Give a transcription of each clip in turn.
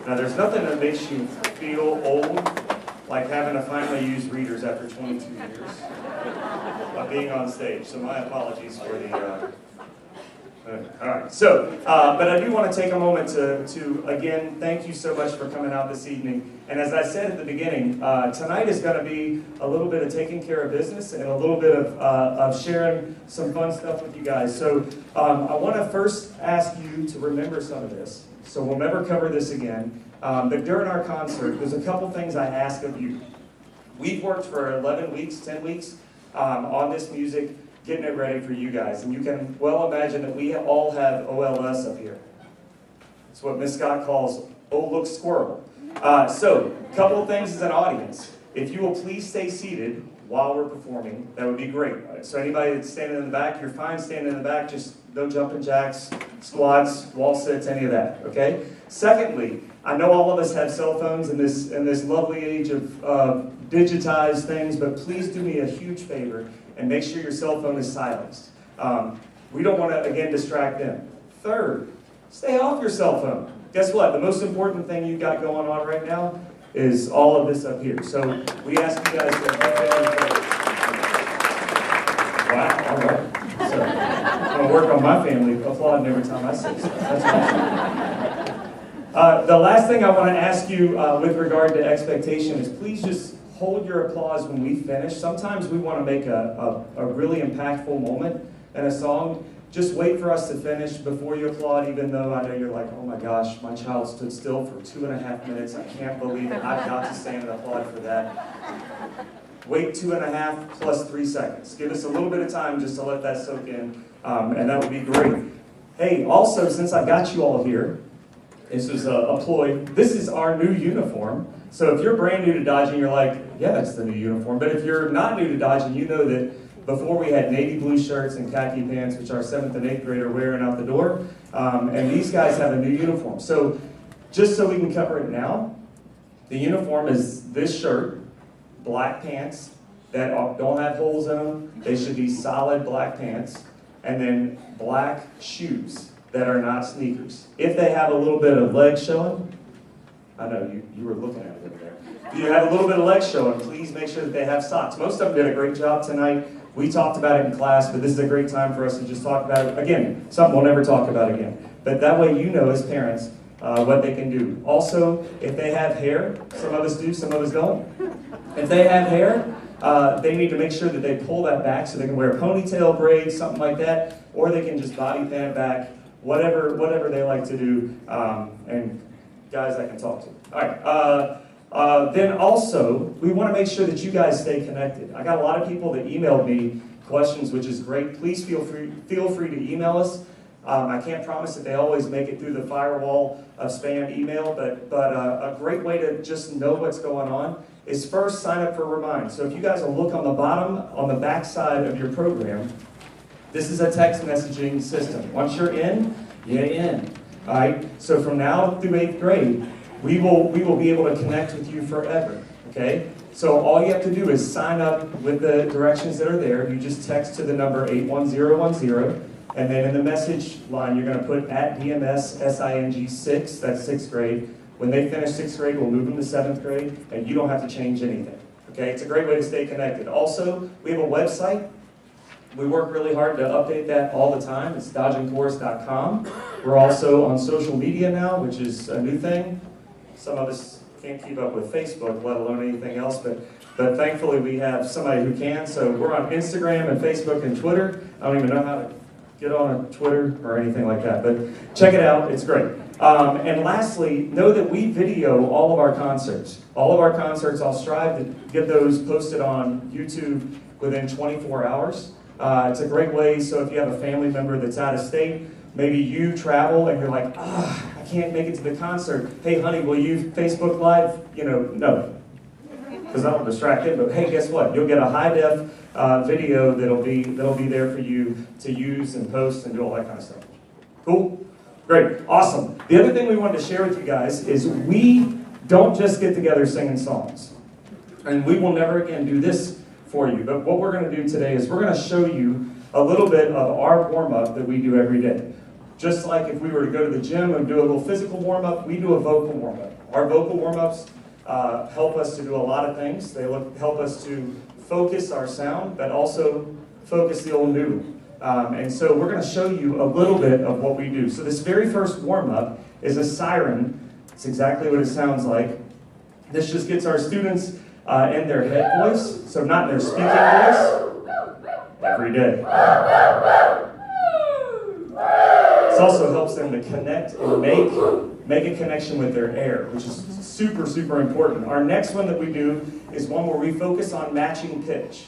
Now, there's nothing that makes you feel old like having to finally use readers after 22 years of being on stage. So my apologies for the... all right, so, but I do want to take a moment to again, thank you so much for coming out this evening. And as I said at the beginning, tonight is going to be a little bit of taking care of business and a little bit of sharing some fun stuff with you guys. So I want to first ask you to remember some of this. So we'll never cover this again. But during our concert, there's a couple things I ask of you. We've worked for 11 weeks, 10 weeks on this music, getting it ready for you guys. And you can well imagine that we all have OLS up here. It's what Miss Scott calls, oh, look, squirrel. So, a couple of things as an audience. If you will please stay seated while we're performing, that would be great. So anybody that's standing in the back, you're fine standing in the back, just no jumping jacks, squats, wall sits, any of that, okay? Secondly, I know all of us have cell phones in this lovely age of digitized things, but please do me a huge favor and make sure your cell phone is silenced. We don't want to, again, distract them. Third, stay off your cell phone. Guess what? The most important thing you've got going on right now is all of this up here. So we ask you guys to... Wow, all right. So I'm going to work on my family applauding every time I say stuff. That's awesome. The last thing I want to ask you with regard to expectation is please just hold your applause when we finish. Sometimes we want to make a really impactful moment in a song. Just wait for us to finish before you applaud, even though I know you're like, oh my gosh, my child stood still for 2.5 minutes. I can't believe it. I've got to stand and applaud for that. Wait 2.5 plus 3 seconds. Give us a little bit of time just to let that soak in, and that would be great. Hey, also, since I got you all here, this is a ploy. This is our new uniform. So if you're brand new to Dodgen, you're like, yeah, that's the new uniform. But if you're not new to Dodgen, you know that before we had navy blue shirts and khaki pants, which our 7th and 8th grade are wearing out the door. And these guys have a new uniform. So just so we can cover it now, the uniform is this shirt, black pants that don't have holes in them. They should be solid black pants. And then black shoes that are not sneakers. If they have a little bit of leg showing, I know you were looking at it over there. If you have a little bit of leg showing, please make sure that they have socks. Most of them did a great job tonight. We talked about it in class, but this is a great time for us to just talk about it. Again, something we'll never talk about again. But that way you know as parents what they can do. Also, if they have hair, some of us do, some of us don't. If they have hair, they need to make sure that they pull that back so they can wear ponytail braids, something like that, or they can just body pin it back, whatever they like to do, and guys I can talk to. All right. Then also, we want to make sure that you guys stay connected. I got a lot of people that emailed me questions, which is great. Please feel free to email us. I can't promise that they always make it through the firewall of spam email, but a great way to just know what's going on is first sign up for Remind. So if you guys will look on the bottom, on the back side of your program, this is a text messaging system. Once you're in, you're in. All right? So from now through 8th grade, we will be able to connect with you forever, okay? So all you have to do is sign up with the directions that are there. You just text to the number 81010, and then in the message line, you're going to put at DMSSING6, that's 6th grade. When they finish 6th grade, we'll move them to 7th grade, and you don't have to change anything, okay? It's a great way to stay connected. Also, we have a website. We work really hard to update that all the time. It's dodgenchorus.com. We're also on social media now, which is a new thing. Some of us can't keep up with Facebook, let alone anything else, but thankfully we have somebody who can. So we're on Instagram and Facebook and Twitter. I don't even know how to get on a Twitter or anything like that, but check it out, it's great. And lastly, know that we video all of our concerts. All of our concerts, I'll strive to get those posted on YouTube within 24 hours. It's a great way, so if you have a family member that's out of state, maybe you travel and you're like, I can't make it to the concert. Hey, honey, will you Facebook Live? You know, no, because that'll distract it. But hey, guess what? You'll get a high-def video that'll be there for you to use and post and do all that kind of stuff. Cool? Great. Awesome. The other thing we wanted to share with you guys is we don't just get together singing songs. And we will never again do this for you. But what we're going to do today is we're going to show you a little bit of our warm-up that we do every day. Just like if we were to go to the gym and do a little physical warm-up, we do a vocal warm-up. Our vocal warm-ups help us to do a lot of things. They help us to focus our sound, but also focus the old noodle. And so we're going to show you a little bit of what we do. So this very first warm-up is a siren. It's exactly what it sounds like. This just gets our students in their head voice, so not in their speaking voice, every day. This also helps them to connect and make a connection with their air, which is super, super important. Our next one that we do is one where we focus on matching pitch,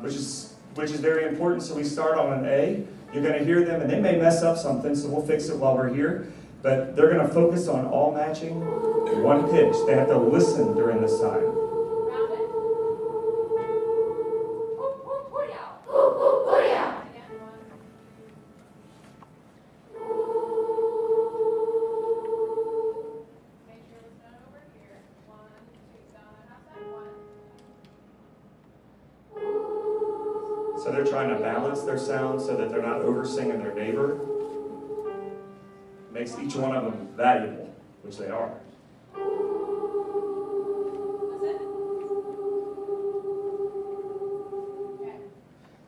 which is very important. So we start on an A. You're going to hear them, and they may mess up something, so we'll fix it while we're here. But they're going to focus on all matching one pitch. They have to listen during this time. So they're trying to balance their sound so that they're not over-singing their neighbor. Makes each one of them valuable, which they are.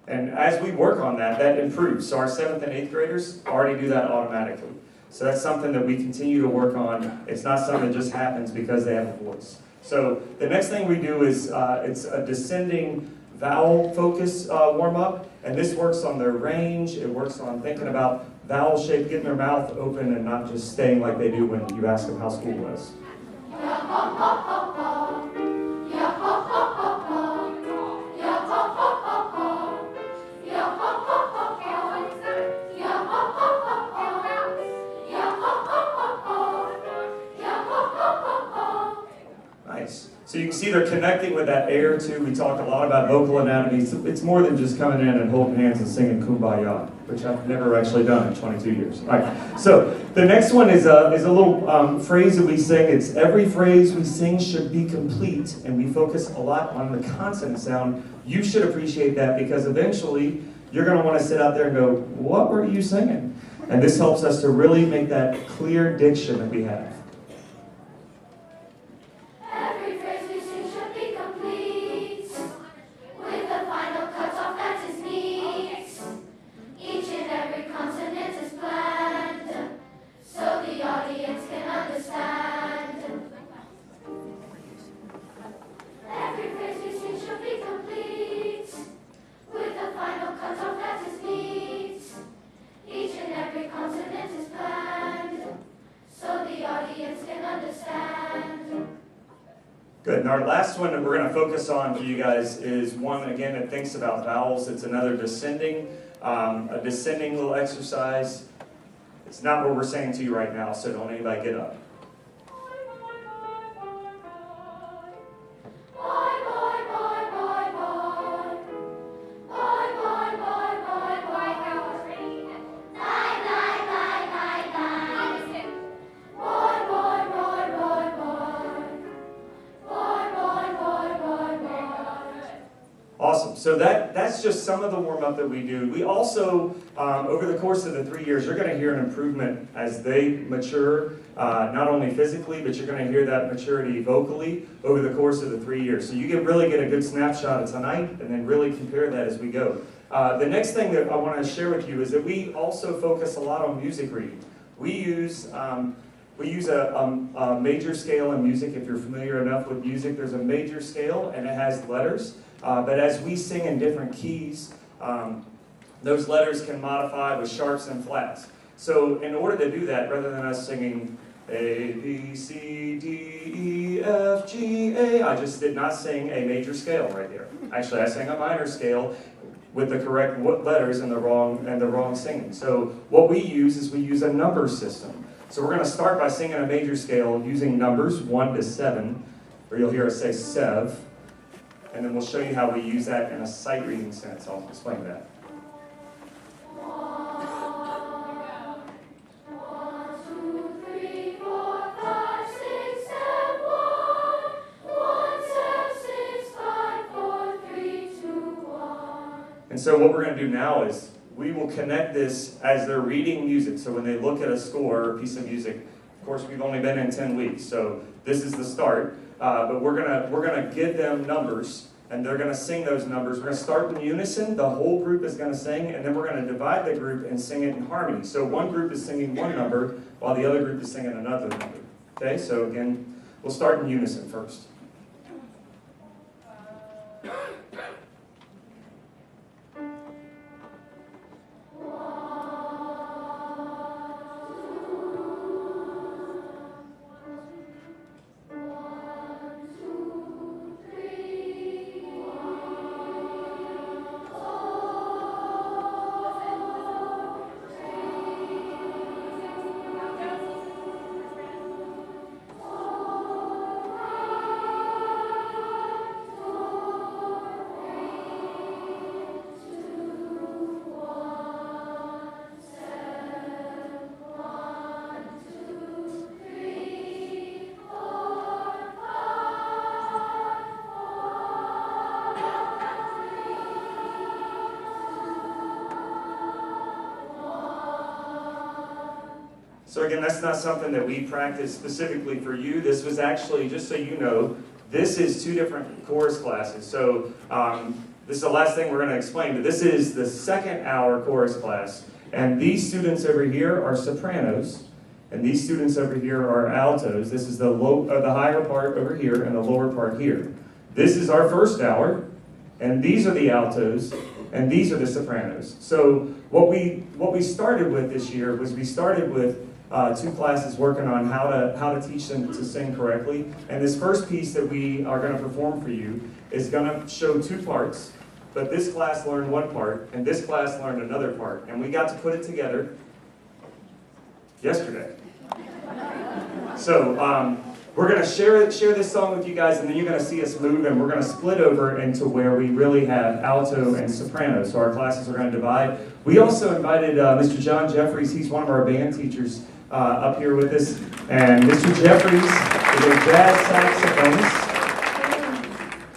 And as we work on that, that improves. So our 7th and 8th graders already do that automatically. So that's something that we continue to work on. It's not something that just happens because they have a voice. So the next thing we do is it's a descending vowel focus warm-up, and this works on their range. It works on thinking about vowel shape, getting their mouth open and not just staying like they do when you ask them how school was. Nice. So you can see they're connecting with that air too. We talk a lot about vocal anatomy. It's more than just coming in and holding hands and singing Kumbaya, which I've never actually done in 22 years. All right. So the next one is a little phrase that we sing. It's every phrase we sing should be complete, and we focus a lot on the consonant sound. You should appreciate that because eventually you're going to want to sit out there and go, what were you singing? And this helps us to really make that clear diction that we have. Good. And our last one that we're going to focus on for you guys is one, again, that thinks about vowels. It's another descending, a descending little exercise. It's not what we're saying to you right now, so don't anybody get up. Awesome. So that's just some of the warm-up that we do. We also, over the course of the 3 years, you're going to hear an improvement as they mature, not only physically, but you're going to hear that maturity vocally over the course of the 3 years. So you can really get a good snapshot of tonight and then really compare that as we go. The next thing that I want to share with you is that we also focus a lot on music reading. We use a major scale in music. If you're familiar enough with music, there's a major scale and it has letters. But as we sing in different keys, those letters can modify with sharps and flats. So in order to do that, rather than us singing A, B, C, D, E, F, G, A, I just did not sing a major scale right there. Actually, I sang a minor scale with the correct letters and the wrong singing. So what we use is we use a number system. So we're going to start by singing a major scale using numbers 1 to 7, or you'll hear us say sev. And then we'll show you how we use that in a sight reading sense. I'll explain that. And so what we're going to do now is we will connect this as they're reading music. So when they look at a score or a piece of music, of course we've only been in 10 weeks, so this is the start. But we're gonna give them numbers, and they're gonna sing those numbers. We're gonna start in unison. The whole group is gonna sing, and then we're gonna divide the group and sing it in harmony. So one group is singing one number, while the other group is singing another number. Okay, so again, we'll start in unison first. So again, that's not something that we practice specifically for you. This was actually, just so you know, this is 2 different chorus classes. So this is the last thing we're going to explain, but this is the 2nd hour chorus class. And these students over here are sopranos, and these students over here are altos. This is the higher part over here and the lower part here. This is our 1st hour, and these are the altos, and these are the sopranos. So what we started with this year was we started with 2 classes working on how to teach them to sing correctly. And this first piece that we are going to perform for you is going to show 2 parts. But this class learned 1 part, and this class learned another part. And we got to put it together yesterday. So we're going to share this song with you guys, and then you're going to see us move, and we're going to split over into where we really have alto and soprano. So our classes are going to divide. We also invited Mr. John Jeffries. He's one of our band teachers up here with us. And Mr. Jeffries is a jazz saxophonist.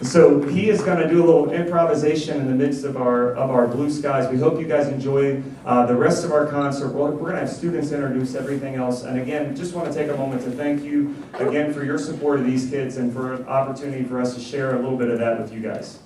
So he is going to do a little improvisation in the midst of our Blue Skies. We hope you guys enjoy the rest of our concert. We're going to have students introduce everything else. And again, just want to take a moment to thank you again for your support of these kids and for an opportunity for us to share a little bit of that with you guys.